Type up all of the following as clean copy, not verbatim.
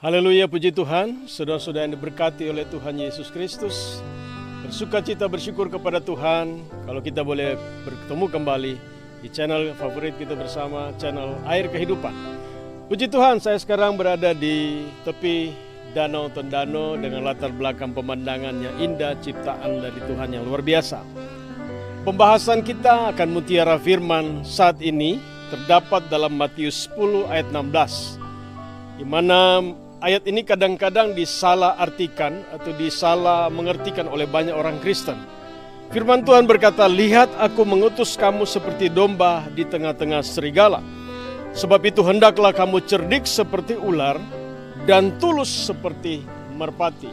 Haleluya, puji Tuhan, saudara-saudara yang diberkati oleh Tuhan Yesus Kristus. Bersuka cita bersyukur kepada Tuhan kalau kita boleh bertemu kembali di channel favorit kita bersama, channel Air Kehidupan. Puji Tuhan, saya sekarang berada di tepi Danau Tondano dengan latar belakang pemandangan yang indah, ciptaan dari Tuhan yang luar biasa. Pembahasan kita akan mutiara firman saat ini terdapat dalam Matius 10 ayat 16, di mana ayat ini kadang-kadang disalah artikan atau disalah mengertikan oleh banyak orang Kristen. Firman Tuhan berkata, "Lihat, aku mengutus kamu seperti domba di tengah-tengah serigala. Sebab itu hendaklah kamu cerdik seperti ular dan tulus seperti merpati."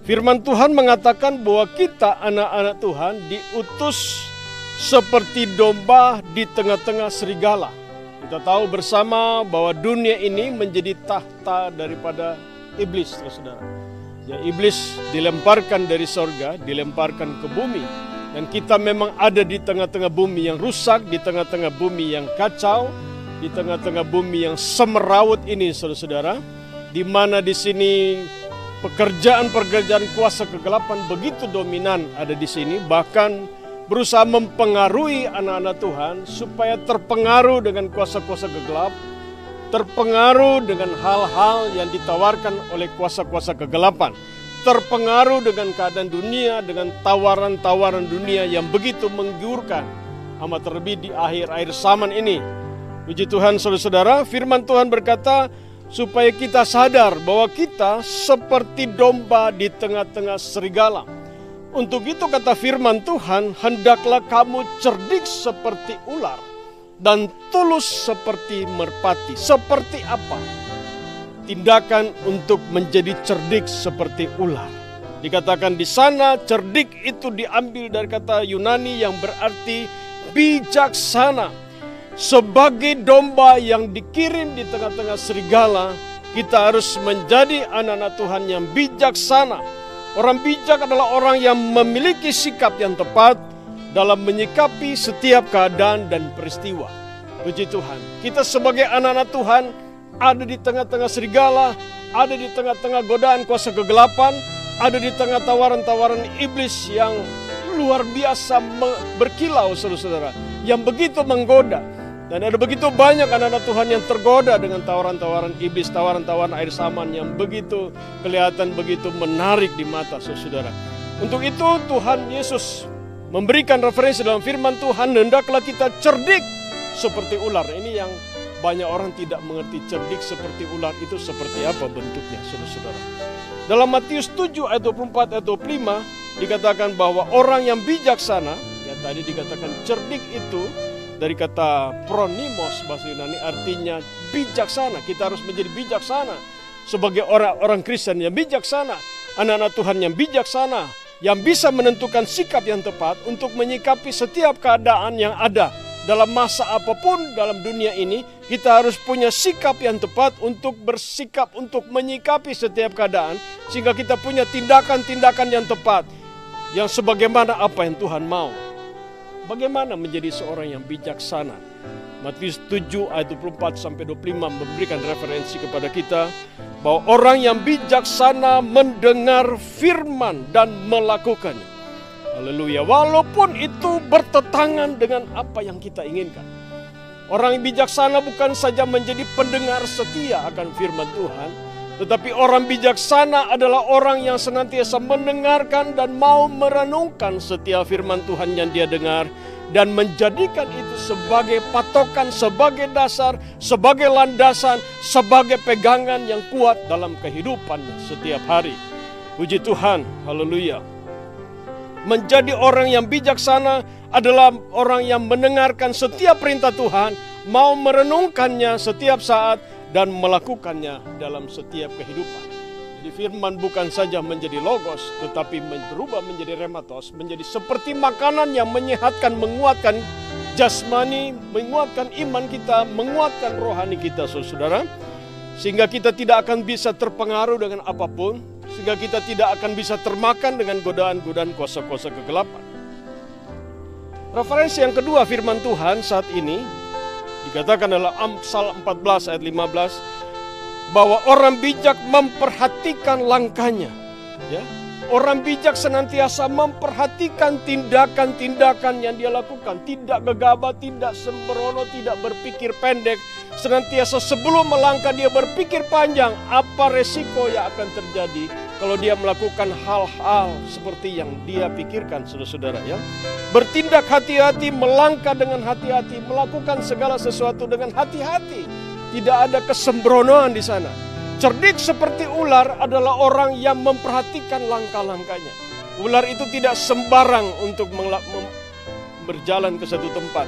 Firman Tuhan mengatakan bahwa kita anak-anak Tuhan diutus seperti domba di tengah-tengah serigala. Kita tahu bersama bahwa dunia ini menjadi tahta daripada iblis, saudara. Ya, iblis dilemparkan dari sorga, dilemparkan ke bumi. Dan kita memang ada di tengah-tengah bumi yang rusak, di tengah-tengah bumi yang kacau, di tengah-tengah bumi yang semerawut ini, saudara-saudara. Di mana di sini pekerjaan-pekerjaan kuasa kegelapan begitu dominan ada di sini, bahkan berusaha mempengaruhi anak-anak Tuhan supaya terpengaruh dengan kuasa-kuasa gelap, terpengaruh dengan hal-hal yang ditawarkan oleh kuasa-kuasa kegelapan, terpengaruh dengan keadaan dunia, dengan tawaran-tawaran dunia yang begitu menggiurkan, amat terlebih di akhir-akhir zaman ini. Puji Tuhan, saudara-saudara, firman Tuhan berkata supaya kita sadar bahwa kita seperti domba di tengah-tengah serigala. Untuk itu kata firman Tuhan, hendaklah kamu cerdik seperti ular dan tulus seperti merpati. Seperti apa? Tindakan untuk menjadi cerdik seperti ular. Dikatakan di sana cerdik itu diambil dari kata Yunani yang berarti bijaksana. Sebagai domba yang dikirim di tengah-tengah serigala, kita harus menjadi anak-anak Tuhan yang bijaksana. Orang bijak adalah orang yang memiliki sikap yang tepat dalam menyikapi setiap keadaan dan peristiwa. Puji Tuhan, kita sebagai anak-anak Tuhan ada di tengah-tengah serigala, ada di tengah-tengah godaan kuasa kegelapan, ada di tengah tawaran-tawaran iblis yang luar biasa berkilau, saudara-saudara, yang begitu menggoda. Dan ada begitu banyak anak-anak Tuhan yang tergoda dengan tawaran-tawaran iblis, tawaran-tawaran air saman yang begitu kelihatan begitu menarik di mata saudara. Untuk itu Tuhan Yesus memberikan referensi dalam firman Tuhan, hendaklah kita cerdik seperti ular. Ini yang banyak orang tidak mengerti, cerdik seperti ular itu seperti apa bentuknya, saudara-saudara. Dalam Matius 7 ayat 24 ayat 25 dikatakan bahwa orang yang bijaksana, ya tadi dikatakan cerdik itu dari kata pronimos bahasa Yunani artinya bijaksana. Kita harus menjadi bijaksana sebagai orang-orang Kristen yang bijaksana, anak-anak Tuhan yang bijaksana, yang bisa menentukan sikap yang tepat untuk menyikapi setiap keadaan yang ada. Dalam masa apapun dalam dunia ini, kita harus punya sikap yang tepat untuk bersikap, untuk menyikapi setiap keadaan, sehingga kita punya tindakan-tindakan yang tepat, yang sebagaimana apa yang Tuhan mau. Bagaimana menjadi seorang yang bijaksana? Matius 7 ayat 24 sampai 25 memberikan referensi kepada kita bahwa orang yang bijaksana mendengar firman dan melakukannya. Haleluya. Walaupun itu bertentangan dengan apa yang kita inginkan. Orang yang bijaksana bukan saja menjadi pendengar setia akan firman Tuhan, tetapi orang bijaksana adalah orang yang senantiasa mendengarkan dan mau merenungkan setiap firman Tuhan yang dia dengar dan menjadikan itu sebagai patokan, sebagai dasar, sebagai landasan, sebagai pegangan yang kuat dalam kehidupannya setiap hari. Puji Tuhan, haleluya. Menjadi orang yang bijaksana adalah orang yang mendengarkan setiap perintah Tuhan, mau merenungkannya setiap saat, dan melakukannya dalam setiap kehidupan. Jadi firman bukan saja menjadi logos, tetapi berubah menjadi rematos, menjadi seperti makanan yang menyehatkan, menguatkan jasmani, menguatkan iman kita, menguatkan rohani kita, saudara. Sehingga kita tidak akan bisa terpengaruh dengan apapun, sehingga kita tidak akan bisa termakan dengan godaan-godaan kuasa-kuasa kegelapan. Referensi yang kedua firman Tuhan saat ini dikatakan dalam Amsal 14 ayat 15, bahwa orang bijak memperhatikan langkahnya. Ya, orang bijak senantiasa memperhatikan tindakan-tindakan yang dia lakukan. Tidak gegabah, tidak sembrono, tidak berpikir pendek. Senantiasa sebelum melangkah dia berpikir panjang apa resiko yang akan terjadi kalau dia melakukan hal-hal seperti yang dia pikirkan, saudara-saudara ya. Bertindak hati-hati, melangkah dengan hati-hati, melakukan segala sesuatu dengan hati-hati. Tidak ada kesembronoan di sana. Cerdik seperti ular adalah orang yang memperhatikan langkah-langkahnya. Ular itu tidak sembarang untuk berjalan ke satu tempat.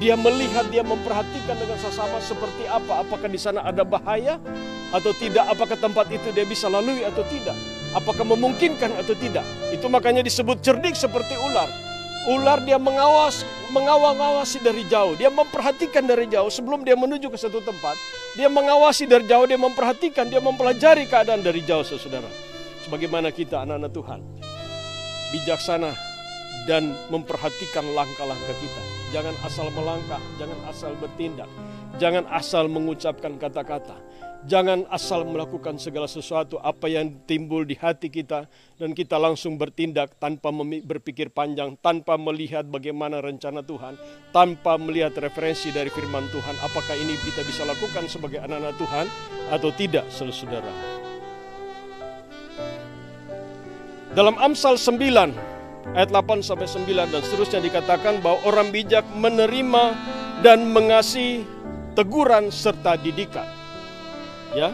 Dia melihat, dia memperhatikan dengan sesama seperti apa. Apakah di sana ada bahaya atau tidak? Apakah tempat itu dia bisa lalui atau tidak? Apakah memungkinkan atau tidak? Itu makanya disebut cerdik seperti ular. Ular dia mengawasi dari jauh. Dia memperhatikan dari jauh sebelum dia menuju ke satu tempat. Dia mengawasi dari jauh, dia memperhatikan, dia mempelajari keadaan dari jauh, saudara. Sebagaimana kita anak-anak Tuhan. Bijaksana dan memperhatikan langkah-langkah kita. Jangan asal melangkah, jangan asal bertindak. Jangan asal mengucapkan kata-kata. Jangan asal melakukan segala sesuatu apa yang timbul di hati kita dan kita langsung bertindak tanpa berpikir panjang, tanpa melihat bagaimana rencana Tuhan, tanpa melihat referensi dari firman Tuhan. Apakah ini kita bisa lakukan sebagai anak-anak Tuhan atau tidak, saudara? Dalam Amsal 9 ayat 8-9 dan seterusnya dikatakan bahwa orang bijak menerima dan mengasihi teguran serta didikan. Ya,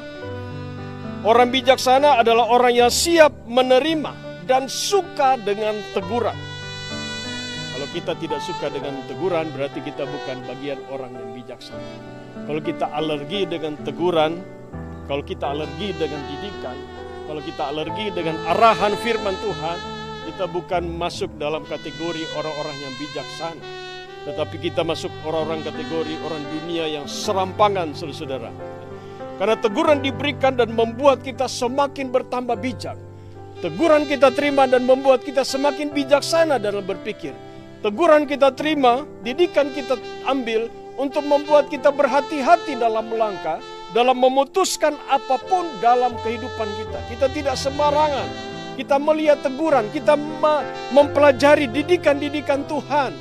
orang bijaksana adalah orang yang siap menerima dan suka dengan teguran. Kalau kita tidak suka dengan teguran, berarti kita bukan bagian orang yang bijaksana. Kalau kita alergi dengan teguran, kalau kita alergi dengan didikan, kalau kita alergi dengan arahan firman Tuhan, kita bukan masuk dalam kategori orang-orang yang bijaksana. Tetapi kita masuk orang-orang kategori orang dunia yang serampangan, saudara-saudara. Karena teguran diberikan dan membuat kita semakin bertambah bijak. Teguran kita terima dan membuat kita semakin bijaksana dalam berpikir. Teguran kita terima, didikan kita ambil untuk membuat kita berhati-hati dalam melangkah, dalam memutuskan apapun dalam kehidupan kita. Kita tidak sembarangan. Kita melihat teguran, kita mempelajari didikan-didikan Tuhan.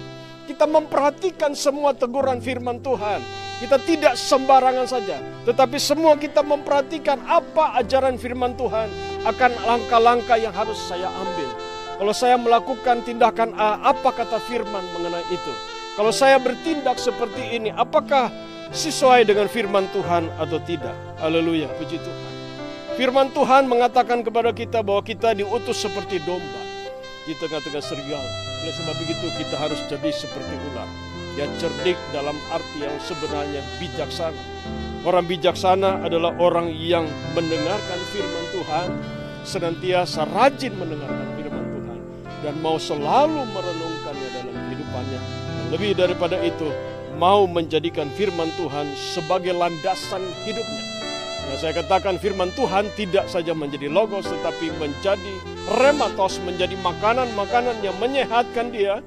Kita memperhatikan semua teguran firman Tuhan. Kita tidak sembarangan saja, tetapi semua kita memperhatikan apa ajaran firman Tuhan akan langkah-langkah yang harus saya ambil. Kalau saya melakukan tindakan A, apa kata firman mengenai itu? Kalau saya bertindak seperti ini, apakah sesuai dengan firman Tuhan atau tidak? Haleluya, puji Tuhan. Firman Tuhan mengatakan kepada kita bahwa kita diutus seperti domba di tengah-tengah serigala. Oleh sebab begitu kita harus jadi seperti ular. Ya, cerdik dalam arti yang sebenarnya bijaksana. Orang bijaksana adalah orang yang mendengarkan firman Tuhan, senantiasa rajin mendengarkan firman Tuhan, dan mau selalu merenungkannya dalam kehidupannya. Dan lebih daripada itu, mau menjadikan firman Tuhan sebagai landasan hidupnya. Nah, saya katakan firman Tuhan tidak saja menjadi logos, tetapi menjadi rematos, menjadi makanan-makanan yang menyehatkan dia.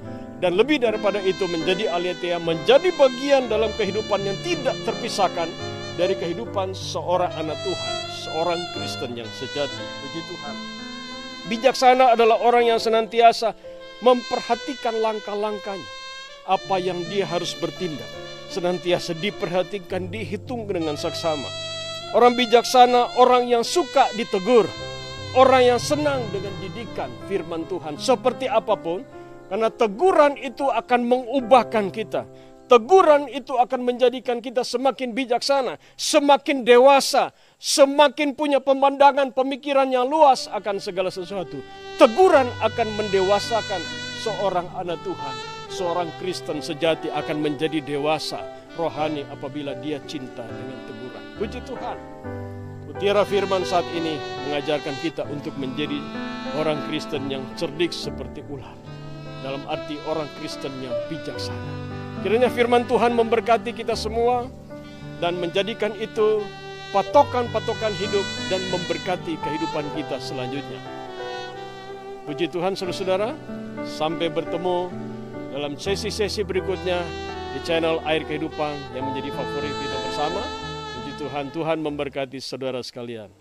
Dan lebih daripada itu menjadi aletheia, menjadi bagian dalam kehidupan yang tidak terpisahkan dari kehidupan seorang anak Tuhan, seorang Kristen yang sejati. Puji Tuhan. Bijaksana adalah orang yang senantiasa memperhatikan langkah-langkahnya. Apa yang dia harus bertindak. Senantiasa diperhatikan, dihitung dengan saksama. Orang bijaksana, orang yang suka ditegur. Orang yang senang dengan didikan firman Tuhan. Seperti apapun, karena teguran itu akan mengubahkan kita. Teguran itu akan menjadikan kita semakin bijaksana, semakin dewasa, semakin punya pemandangan pemikiran yang luas akan segala sesuatu. Teguran akan mendewasakan seorang anak Tuhan. Seorang Kristen sejati akan menjadi dewasa rohani apabila dia cinta dengan teguran. Puji Tuhan. Mutiara firman saat ini mengajarkan kita untuk menjadi orang Kristen yang cerdik seperti ular. Dalam arti orang Kristen yang bijaksana. Kiranya firman Tuhan memberkati kita semua dan menjadikan itu patokan-patokan hidup dan memberkati kehidupan kita selanjutnya. Puji Tuhan saudara-saudara, sampai bertemu dalam sesi-sesi berikutnya di channel Air Kehidupan yang menjadi favorit kita bersama. Puji Tuhan. Tuhan memberkati saudara sekalian.